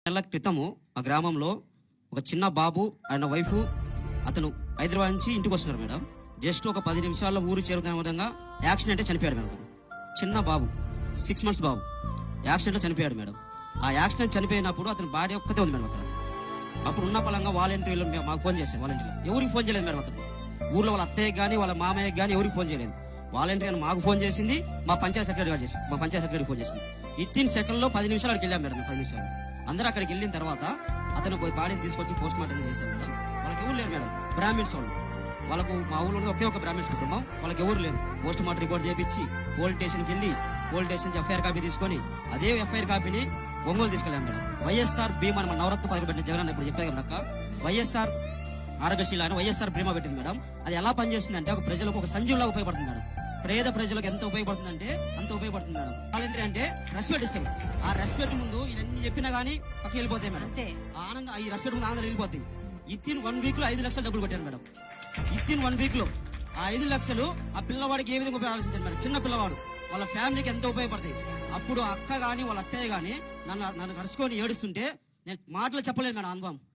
నెలల క్రితము మా గ్రామంలో ఒక చిన్న బాబు ఆయన వైఫ్ అతను హైదరాబాద్ నుంచి ఇంటికి వస్తున్నారు మేడం. జస్ట్ ఒక 10 నిమిషాల్లో ఊరు చేరుతున్న విధంగా యాక్సిడెంట్ చనిపోయాడు మేడం. చిన్న బాబు 6 months బాబు యాక్సిడెంట్లో చనిపోయాడు మేడం. ఆ యాక్సిడెంట్ చనిపోయినప్పుడు అతని భార్య ఒక్కతే ఉంది మేడం అక్కడ. అప్పుడు ఉన్న పలంగా వాలంటీర్లు మాకు ఫోన్ చేశారు. వాలంటీర్లు ఎవరికి ఫోన్ చేయలేదు మేడం. అతను ఊర్లో వాళ్ళ అత్తయ్యకి కానీ వాళ్ళ మామయ్యకి కానీ ఎవరికి ఫోన్ చేయలేదు. వాలంటీర్ మాకు ఫోన్ చేసింది, మా పంచాయత్ సెక్రటరీ గారు చేసింది, మా పంచాయత్ సెక్రటరీ ఫోన్ చేసింది. ఇత్తిన్ సెకండ్లో 10 నిమిషాలు అక్కడికి వెళ్ళాం మేడం. 10 నిమిషాలు అందరూ అక్కడికి వెళ్ళిన తర్వాత అతను బాడీని తీసుకొచ్చి పోస్ట్ మార్టం చేశారు మేడం. వాళ్ళకి ఎవరు లేరు మేడం, బ్రాహ్మిన్స్ వాళ్ళు. వాళ్ళకు మా ఊళ్ళో ఒకే ఒక బ్రాహ్మిన్స్ కుటుంబం, వాళ్ళకి ఎవరు లేరు. పోస్ట్ మార్టం రిపోర్ట్ చేయించి పోలీస్ స్టేషన్కి వెళ్ళి పోలీస్ స్టేషన్ ఎఫ్ఐఆర్ కాపీ తీసుకొని అదే ఎఫ్ఐఆర్ కాపీని ఒంగోలు తీసుకెళ్ళాం మేడం. వైఎస్ఆర్ బీమా మన నవరత్న పథకం పెట్టిన జగన్ ఇప్పుడు చెప్పారు కదా, వైఎస్ఆర్ ఆరోగ్యశీల అని వైఎస్ఆర్ బీమా పెట్టింది మేడం. అది ఎలా పనిచేస్తుంది అంటే ఒక ప్రజలకు ఒక సంజీవులా ఉపయోగపడుతుంది మేడం. పేద ప్రజలకు ఎంత ఉపయోగపడుతుంది అంటే అంత ఉపయోగపడుతుంది మేడం. వాలంటీర్ అంటే రెస్పెక్ట్ ఇస్తారు. ఆ రెస్పెక్ట్ ముందు ఇవన్నీ చెప్పినా గానీ పక్కకి వెళ్ళిపోతాయి మేడం. ఆనందం ఈ రెస్పెక్ట్ ముందు ఆనందం వెళ్ళిపోతాయి. ఇత్తిన్ 1 week లో 5 లక్షలు డబ్బులు కొట్టాను మేడం. ఇత్తిన్ 1 week లో ఆ 5 లక్షలు ఆ పిల్లవాడికి ఏ విధంగా ఆలోచించాను మేడం. చిన్న పిల్లవాడు వాళ్ళ ఫ్యామిలీకి ఎంతో ఉపయోగపడతాయి. అప్పుడు అక్క గాని వాళ్ళ అత్తయ్య గాని నన్ను కలుసుకొని ఏడుస్తుంటే నేను మాటలు చెప్పలేదు మేడం అనుభవం.